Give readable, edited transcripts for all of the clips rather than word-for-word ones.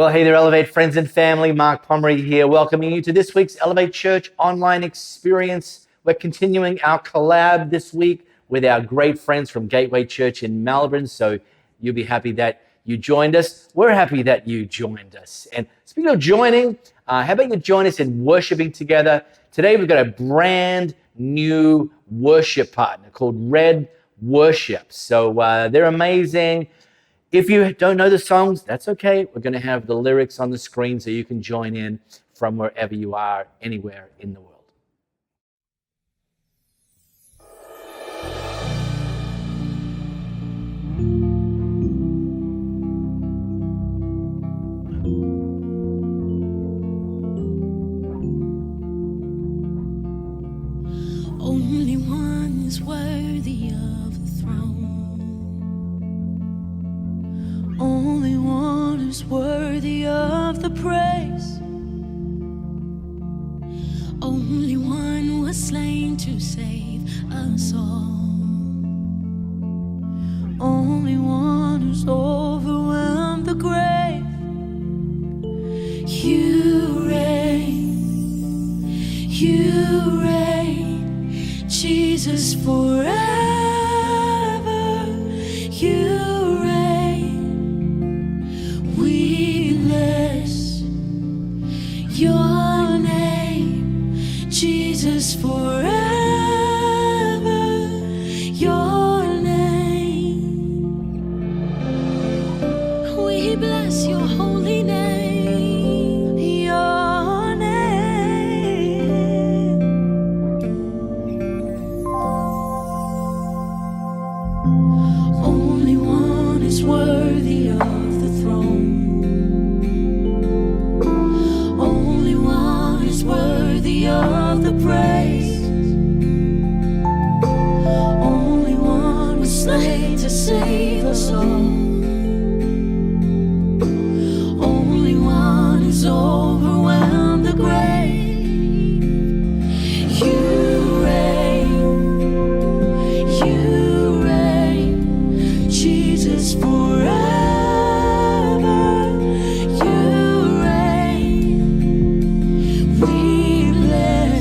Well, hey there, Elevate friends and family. Mark Pomery here, welcoming you to this week's Elevate Church online experience. We're continuing our collab this week with our great friends from Gateway Church in Melbourne. So you'll be happy that you joined us. We're happy that you joined us. And speaking of joining, how about you join us in worshiping together? Today we've got a brand new worship partner called Red Worship. So they're amazing. If you don't know the songs, that's okay. We're going to have the lyrics on the screen so you can join in from wherever you are, anywhere in the world. Only one is worthy of the throne. Only one is worthy of the praise. Only one was slain to save us all. Only one who's overwhelmed the grave. You reign, Jesus forever. You your name, Jesus, forever. Your name, we bless your holy name. Your name. Only one is worthy of the throne. Worthy of the praise. Only one was slain to save us all. Only one who's overwhelmed the grave. You reign, Jesus forever. You reign. We bless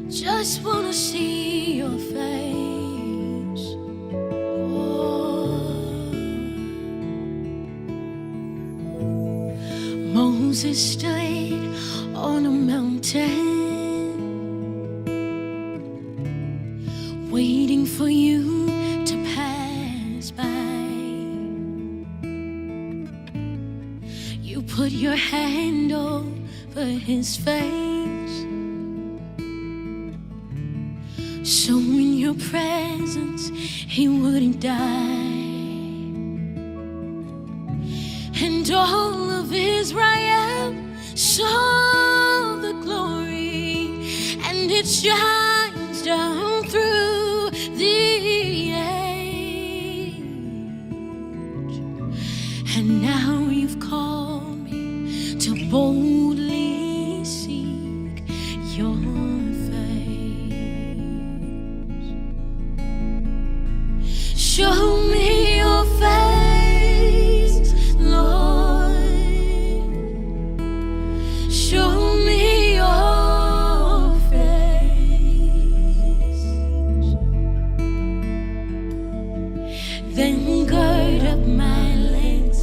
Just wanna see your face. Oh. Moses stood on a mountain, waiting for you to pass by. You put your hand over his face, so in your presence he wouldn't die. And all of Israel saw the glory, and it shines down through the age. And now you've called me to boldly seek your face. Show me your face, Lord. Show me your face. Then gird up my legs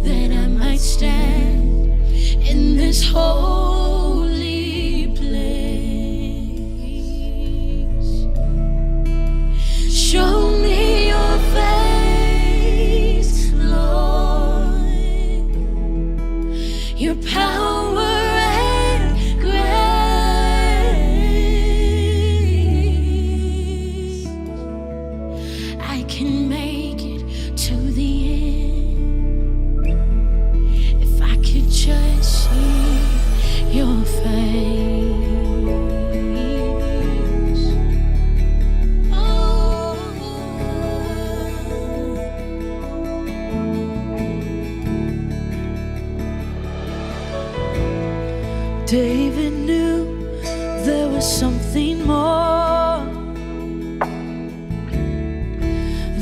that I might stand in this holy place. Show me your face, Lord, your power and grace. I can make it to the end if I could just see your face. Oh. David knew there was something more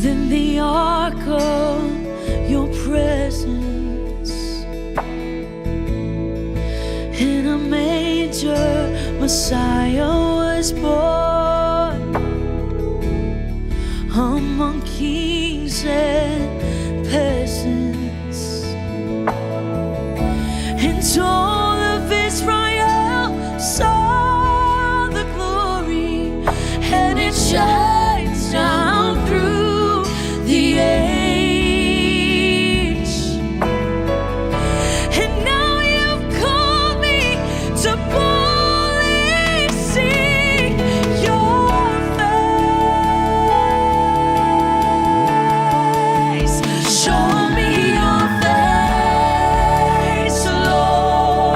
than the ark of your presence. In a manger, Messiah was born among kings and peasants. And all of Israel saw the glory, and it shines down through the age. And now you've called me to boldly seek your face. Show me your face, Lord.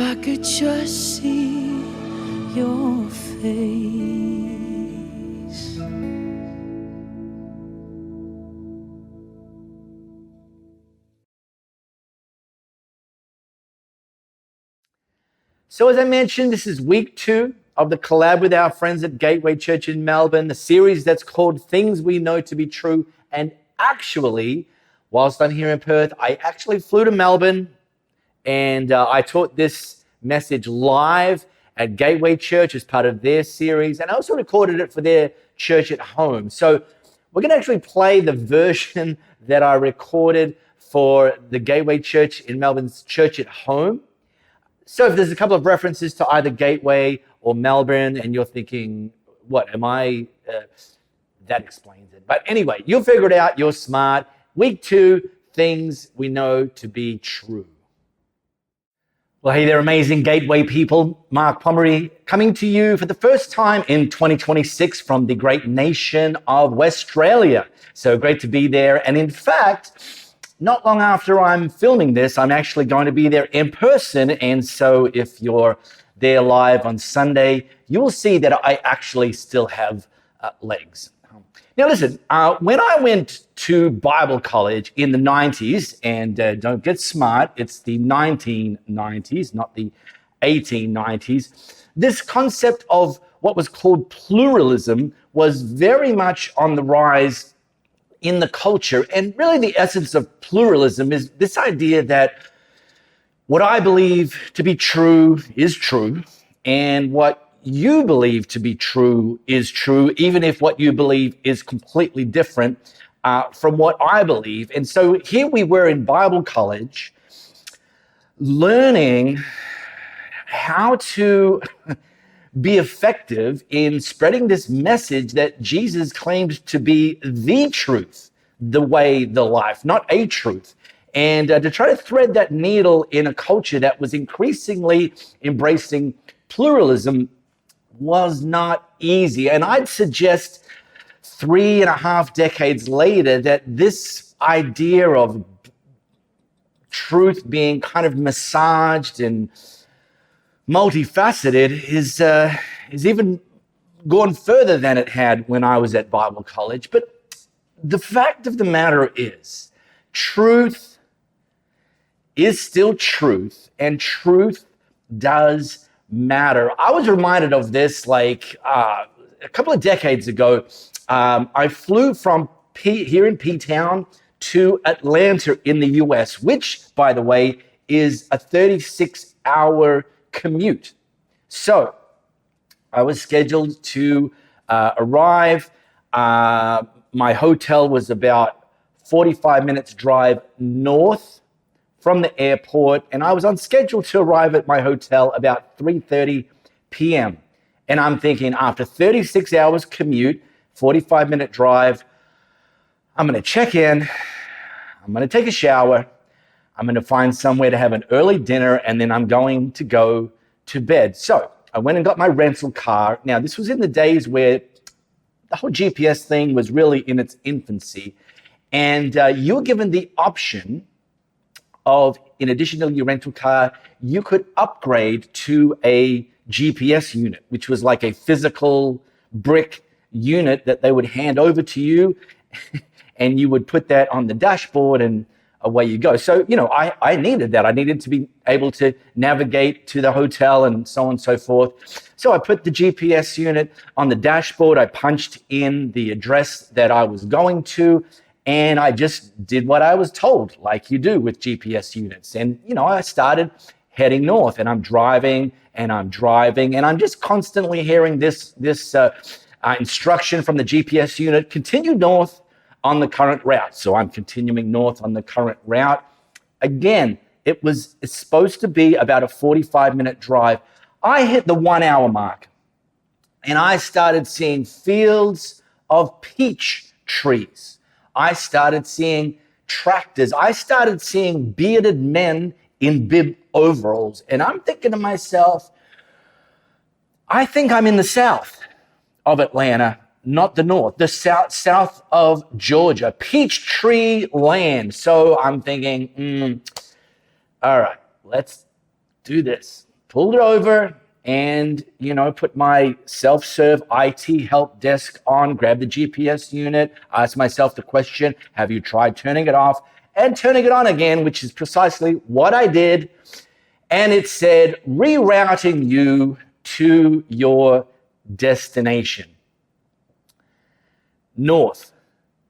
I could just see your face. So as I mentioned, this is week 2 of the collab with our friends at Gateway Church in Melbourne, the series that's called Things We Know to Be True. And actually, whilst I'm here in Perth, I actually flew to Melbourne and I taught this message live at Gateway Church as part of their series. And I also recorded it for their church at home. So we're going to actually play the version that I recorded for the Gateway Church in Melbourne's church at home. So if there's a couple of references to either Gateway or Melbourne and you're thinking, what, am I, that explains it. But anyway, you'll figure it out. You're smart. Week 2, things we know to be true. Well, hey there, amazing Gateway people. Mark Pomery coming to you for the first time in 2026 from the great nation of Westralia. So great to be there. And in fact, not long after I'm filming this, I'm actually going to be there in person. And so if you're there live on Sunday, you will see that I actually still have legs. Now listen, when I went to Bible college in the 90s, and don't get smart, it's the 1990s, not the 1890s, this concept of what was called pluralism was very much on the rise in the culture. And really the essence of pluralism is this idea that what I believe to be true is true, and what you believe to be true is true, even if what you believe is completely different from what I believe. And so here we were in Bible college learning how to be effective in spreading this message that Jesus claimed to be the truth, the way, the life, not a truth. And to try to thread that needle in a culture that was increasingly embracing pluralism was not easy. And I'd suggest 3.5 decades later that this idea of truth being kind of massaged and multifaceted is even gone further than it had when I was at Bible college. But the fact of the matter is, truth is still truth, and truth does matter. I was reminded of this like a couple of decades ago. I flew from here in P-Town to Atlanta in the US, which, by the way, is a 36-hour commute. So I was scheduled to arrive. My hotel was about 45 minutes drive north from the airport, and I was on schedule to arrive at my hotel about 3:30 p.m. And I'm thinking, after 36 hours commute, 45-minute drive, I'm going to check in, I'm going to take a shower, I'm going to find somewhere to have an early dinner, and then I'm going to go to bed. So I went and got my rental car. Now, this was in the days where the whole GPS thing was really in its infancy, and you were given the option of, in addition to your rental car, you could upgrade to a GPS unit, which was like a physical brick unit that they would hand over to you, and you would put that on the dashboard and away you go. So, I needed that. I needed to be able to navigate to the hotel and so on and so forth. So I put the GPS unit on the dashboard. I punched in the address that I was going to, and I just did what I was told, like you do with GPS units. And, I started heading north, and I'm driving, and I'm just constantly hearing this instruction from the GPS unit: continue north on the current route. So I'm continuing north on the current route. Again, it's supposed to be about a 45-minute drive. I hit the 1 hour mark, and I started seeing fields of peach trees. I started seeing tractors. I started seeing bearded men in bib overalls. And I'm thinking to myself, I think I'm in the south of Atlanta, not the north, the south of Georgia, Peachtree land. So I'm thinking, all right, let's do this. pulled it over and, put my self-serve IT help desk on, grabbed the GPS unit, asked myself the question, have you tried turning it off and turning it on again, which is precisely what I did. And it said, rerouting you to your destination. North,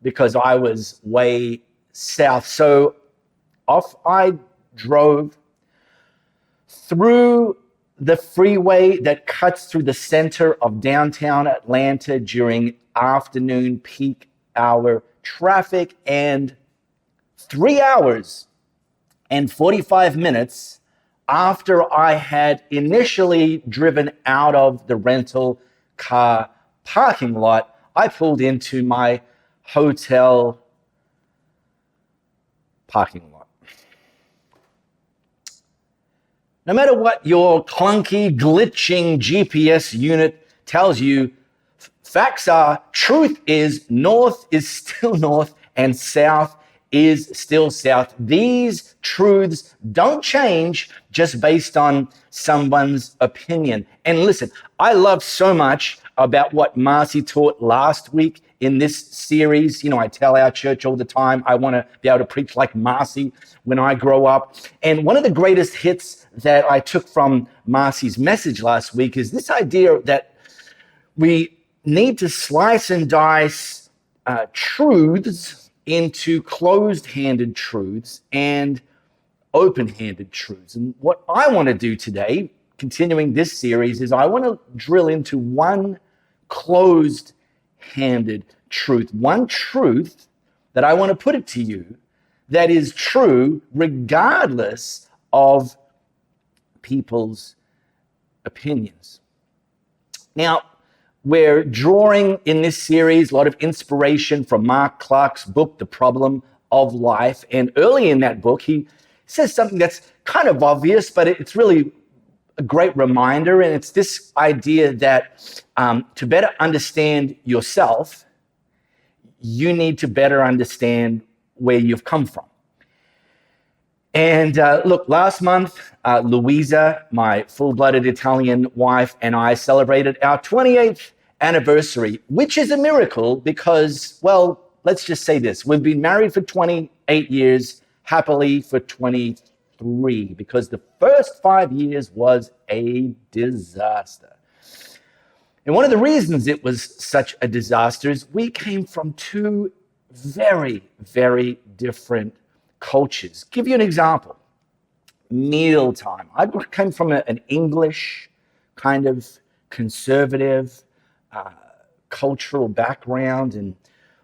because I was way south. So off I drove through the freeway that cuts through the center of downtown Atlanta during afternoon peak hour traffic, and 3 hours and 45 minutes after I had initially driven out of the rental car parking lot, I pulled into my hotel parking lot. No matter what your clunky, glitching GPS unit tells you, facts are, truth is, north is still north and south is still south. These truths don't change just based on someone's opinion. And listen, I love so much about what Marcy taught last week in this series. I tell our church all the time, I want to be able to preach like Marcy when I grow up. And one of the greatest hits that I took from Marcy's message last week is this idea that we need to slice and dice truths into closed-handed truths and open-handed truths. And what I want to do today, continuing this series, is I want to drill into one closed-handed truth, one truth that I want to put it to you that is true regardless of people's opinions. Now, we're drawing in this series a lot of inspiration from Mark Clark's book, The Problem of Life. And early in that book, he says something that's kind of obvious, but it's really a great reminder. And it's this idea that to better understand yourself, you need to better understand where you've come from. And look, last month, Louisa, my full-blooded Italian wife, and I celebrated our 28th anniversary, which is a miracle because, well, let's just say this. We've been married for 28 years, happily for 23, because the first 5 years was a disaster. And one of the reasons it was such a disaster is we came from two very, very different cultures. Give you an example. Mealtime. I came from an English kind of conservative cultural background, and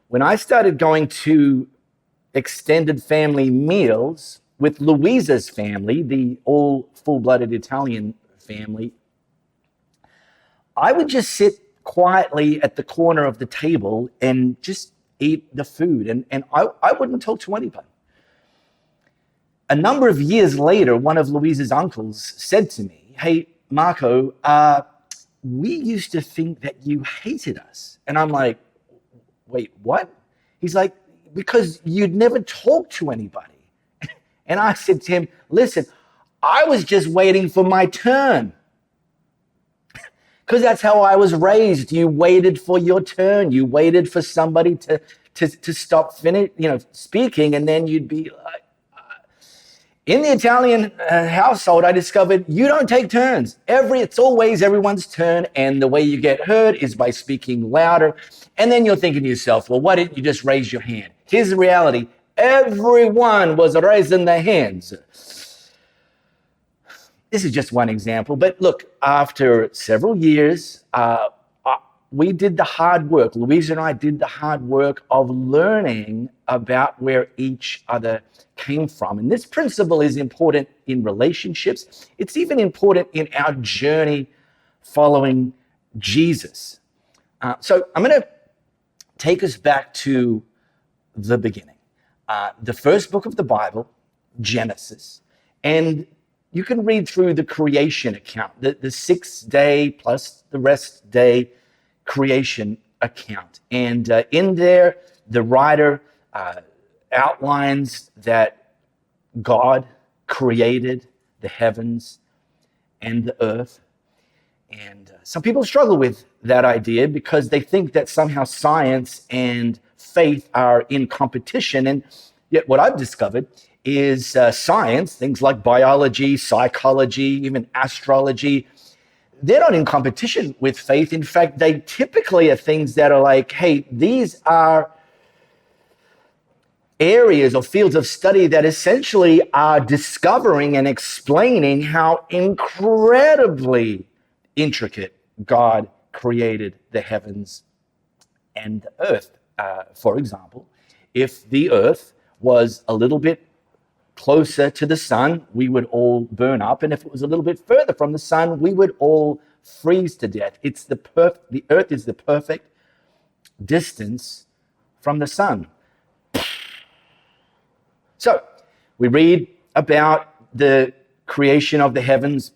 when I started going to extended family meals with Louisa's family, the all full-blooded Italian family, I would just sit quietly at the corner of the table and just eat the food, and I wouldn't talk to anybody. A number of years later, one of Louisa's uncles said to me, "Hey, Marco, we used to think that you hated us." And I'm like, "Wait, what?" He's like, "Because you'd never talk to anybody." And I said to him, "Listen, I was just waiting for my turn." Because that's how I was raised. You waited for your turn. You waited for somebody to stop speaking, and then you'd be like, in the Italian household, I discovered you don't take turns. It's always everyone's turn, and the way you get heard is by speaking louder. And then you're thinking to yourself, well, why didn't you just raise your hand? Here's the reality. Everyone was raising their hands. This is just one example, but look, after several years, we did the hard work. Louisa and I did the hard work of learning about where each other came from. And this principle is important in relationships. It's even important in our journey following Jesus. So I'm going to take us back to the beginning. The first book of the Bible, Genesis. And you can read through the creation account, the 6 day plus the rest day creation account. And in there, the writer outlines that God created the heavens and the earth. And some people struggle with that idea because they think that somehow science and faith are in competition. And yet what I've discovered is science, things like biology, psychology, even astrology, they're not in competition with faith. In fact, they typically are things that are like, hey, these are areas or fields of study that essentially are discovering and explaining how incredibly intricate God created the heavens and the earth. For example, if the earth was a little bit closer to the sun, we would all burn up. And if it was a little bit further from the sun, we would all freeze to death. The earth is the perfect distance from the sun. So we read about the creation of the heavens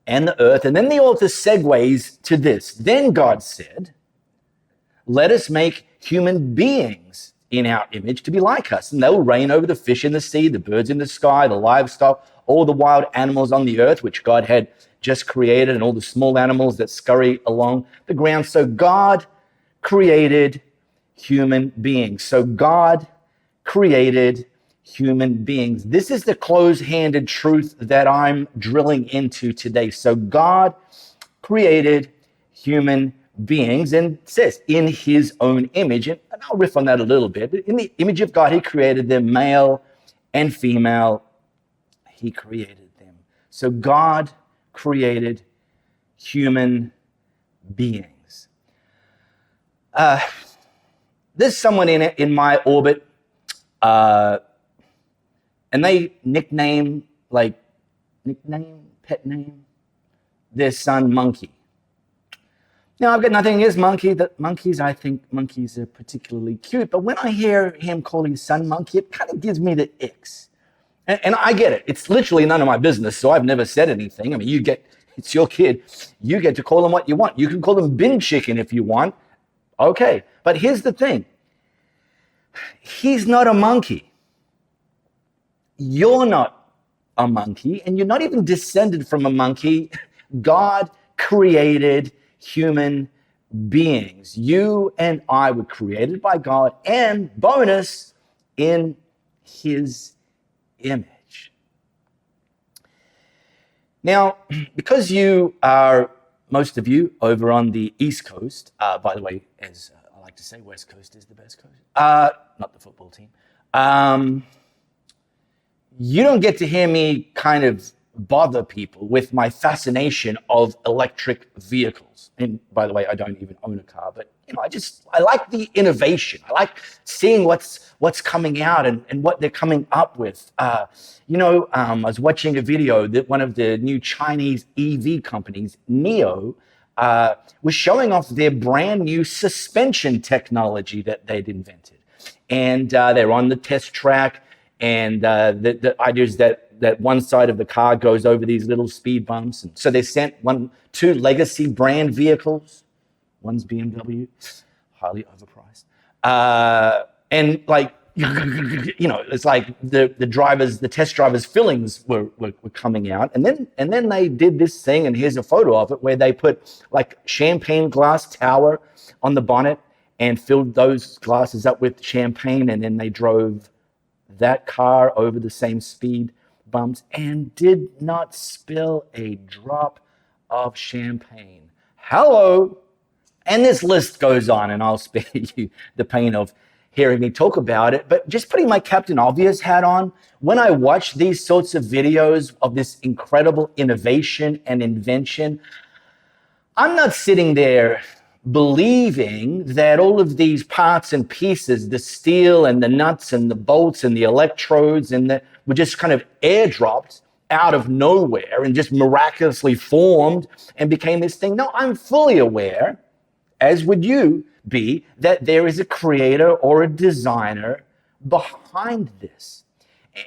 and the earth, and then the author segues to this. Then God said, let us make human beings in our image to be like us, and they'll reign over the fish in the sea, the birds in the sky, the livestock, all the wild animals on the earth, which God had just created, and all the small animals that scurry along the ground. So God created human beings. So God created human beings. This is the close-handed truth that I'm drilling into today. So God created human beings and says in his own image, and I'll riff on that a little bit. In the image of God, he created them, male and female, he created them. So God created human beings. There's someone in my orbit, and they pet name their son Monkey. Now, I've got nothing against monkeys. I think monkeys are particularly cute. But when I hear him call his son Monkey, it kind of gives me the icks. And I get it. It's literally none of my business, so I've never said anything. I mean, it's your kid. You get to call him what you want. You can call him bin chicken if you want. Okay. But here's the thing. He's not a monkey. You're not a monkey, and you're not even descended from a monkey. God created human beings. You and I were created by God, and bonus, in his image. Now, because you are, most of you, over on the East Coast, by the way, as I like to say, West Coast is the best coast. Not the football team. You don't get to hear me kind of bother people with my fascination of electric vehicles. And by the way, I don't even own a car, but I like the innovation. I like seeing what's coming out and what they're coming up with. I was watching a video that one of the new Chinese EV companies, NIO, was showing off their brand new suspension technology that they'd invented. And they're on the test track. And the idea is that one side of the car goes over these little speed bumps. And so they sent two legacy brand vehicles. One's BMW, highly overpriced. And like, it's like the test drivers' fillings were coming out. And then they did this thing, and here's a photo of it, where they put like champagne glass tower on the bonnet and filled those glasses up with champagne, and then they drove that car over the same speed bumps and did not spill a drop of champagne. Hello. And this list goes on, and I'll spare you the pain of hearing me talk about it. But just putting my Captain Obvious hat on, when I watch these sorts of videos of this incredible innovation and invention, I'm not sitting there believing that all of these parts and pieces, the steel and the nuts and the bolts and the electrodes were just kind of airdropped out of nowhere and just miraculously formed and became this thing. No, I'm fully aware, as would you be, that there is a creator or a designer behind this.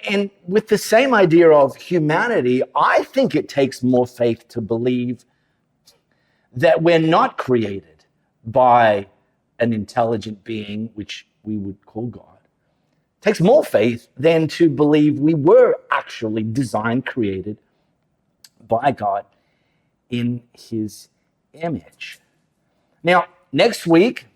And with the same idea of humanity, I think it takes more faith to believe that we're not created by an intelligent being, which we would call God. It takes more faith than to believe we were actually designed, created by God in his image. Now, next week,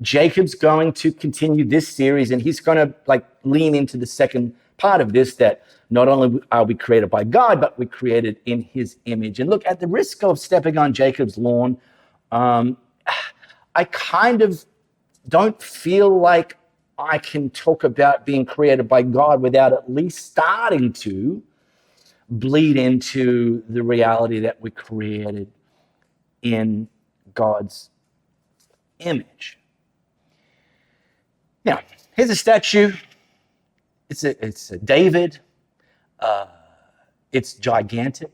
Jacob's going to continue this series, and he's going to lean into the second part of this, that not only are we created by God, but we're created in his image. And look, at the risk of stepping on Jacob's lawn, I kind of don't feel like I can talk about being created by God without at least starting to bleed into the reality that we're created in God's image. Now, here's a statue. It's a David. It's gigantic.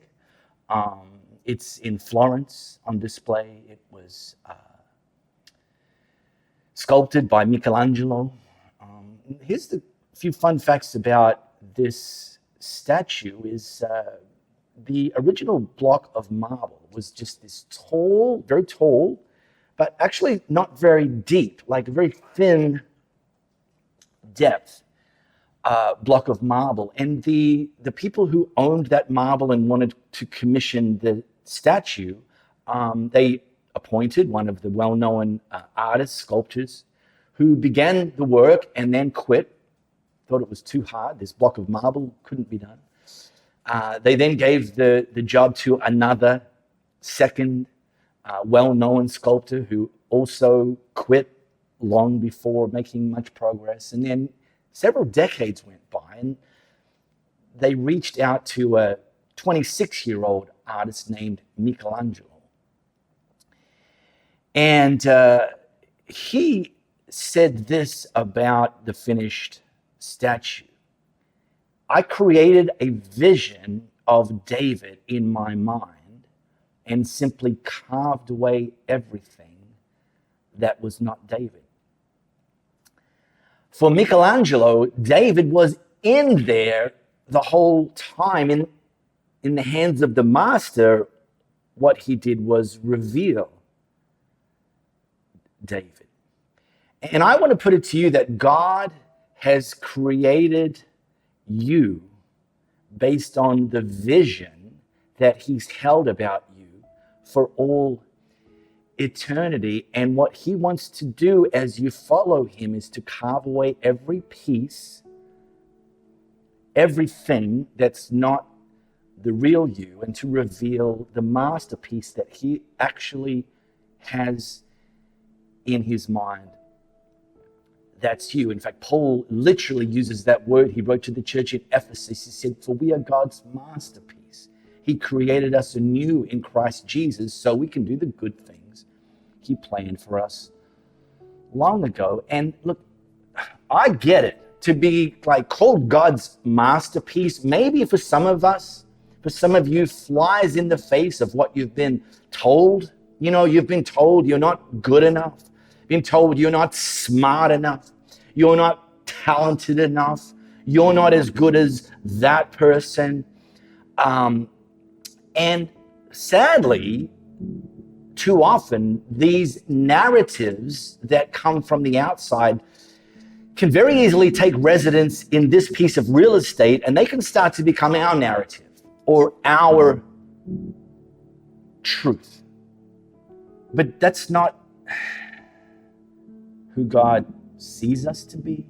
It's in Florence on display. It was sculpted by Michelangelo. Here's the few fun facts about this statue is the original block of marble was just this tall, very tall, but actually not very deep, like a very thin depth block of marble. And the people who owned that marble and wanted to commission the statue, they appointed one of the well-known artists, sculptors, who began the work and then quit, thought it was too hard. This block of marble couldn't be done. They then gave the job to another second well-known sculptor who also quit long before making much progress. And then several decades went by, and they reached out to a 26-year-old artist named Michelangelo. And he said this about the finished statue: I created a vision of David in my mind and simply carved away everything that was not David. For Michelangelo, David was in there the whole time. In the hands of the master, what he did was reveal David. And I want to put it to you that God has created you based on the vision that he's held about you for all eternity. And what he wants to do as you follow him is to carve away every piece, everything that's not the real you, and to reveal the masterpiece that he actually has in his mind. That's you. In fact, Paul literally uses that word. He wrote to the church in Ephesus. He said, for we are God's masterpiece. He created us anew in Christ Jesus so we can do the good things he planned for us long ago. And look, I get it. To be called God's masterpiece, maybe for some of us, for some of you, flies in the face of what you've been told. You know, you've been told you're not good enough. Been told you're not smart enough, you're not talented enough, you're not as good as that person. And sadly, too often, these narratives that come from the outside can very easily take residence in this piece of real estate, and they can start to become our narrative or our truth. But that's not who God sees us to be.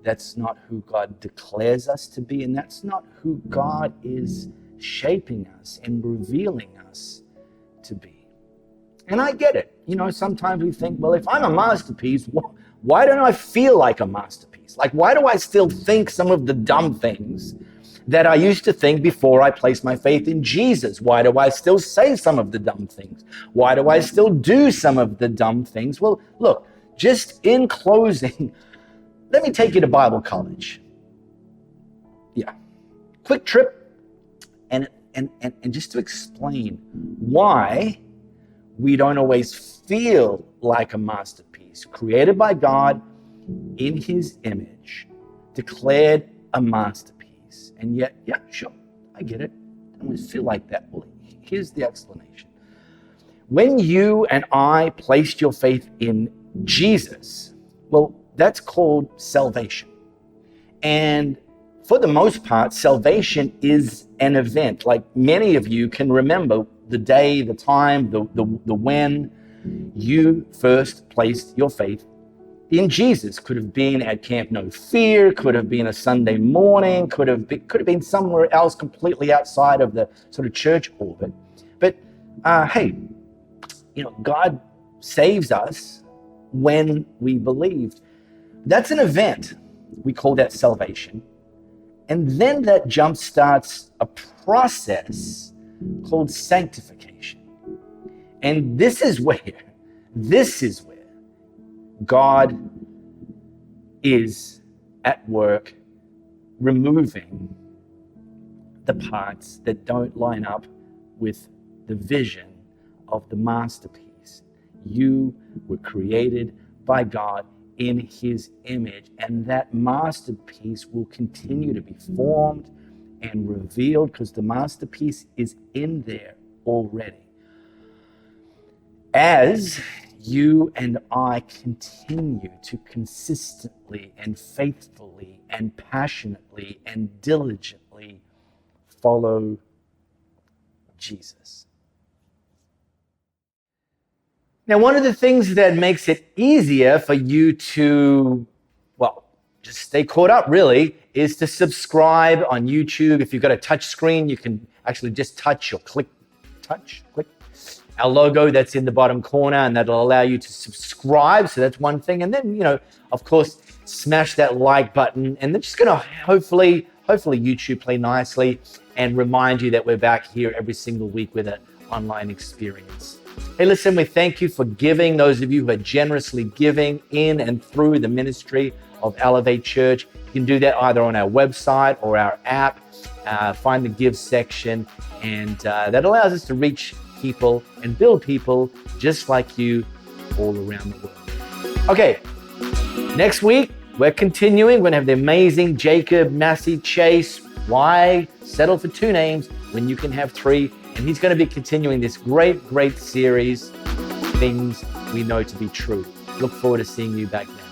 That's not who God declares us to be. And that's not who God is shaping us and revealing us to be. And I get it. You know, sometimes we think, well, if I'm a masterpiece, why don't I feel like a masterpiece? Why do I still think some of the dumb things that I used to think before I placed my faith in Jesus? Why do I still say some of the dumb things? Why do I still do some of the dumb things? Well, look, just in closing, let me take you to Bible college. Yeah, quick trip, and just to explain why we don't always feel like a masterpiece, created by God in his image, declared a masterpiece. And yet, yeah, sure, I get it. I don't always feel like that. Well, here's the explanation. When you and I placed your faith in Jesus, well, that's called salvation. And for the most part, salvation is an event. Like many of you can remember the day, the time, the when you first placed your faith in Jesus. Could have been at Camp No Fear, could have been a Sunday morning, could have been somewhere else completely outside of the sort of church orbit. But hey, God saves us when we believed. That's an event. We call that salvation. And then that jump starts a process called sanctification. And this is where God is at work removing the parts that don't line up with the vision of the masterpiece. You were created by God in his image, and that masterpiece will continue to be formed and revealed because the masterpiece is in there already. As you and I continue to consistently and faithfully and passionately and diligently follow Jesus. Now, one of the things that makes it easier for you to, just stay caught up really, is to subscribe on YouTube. If you've got a touch screen, you can actually just touch or click our logo that's in the bottom corner, and that'll allow you to subscribe. So that's one thing. And then, of course, smash that like button, and they're just going to hopefully YouTube play nicely and remind you that we're back here every single week with an online experience. Hey, listen, we thank you for giving, those of you who are generously giving in and through the ministry of Elevate Church. You can do that either on our website or our app. Find the give section, and that allows us to reach people and build people just like you all around the world. Okay, next week, we're continuing. We're going to have the amazing Jacob Massey Chase. Why settle for 2 names when you can have 3? And he's going to be continuing this great series, Things We Know to Be True. Look forward to seeing you back then.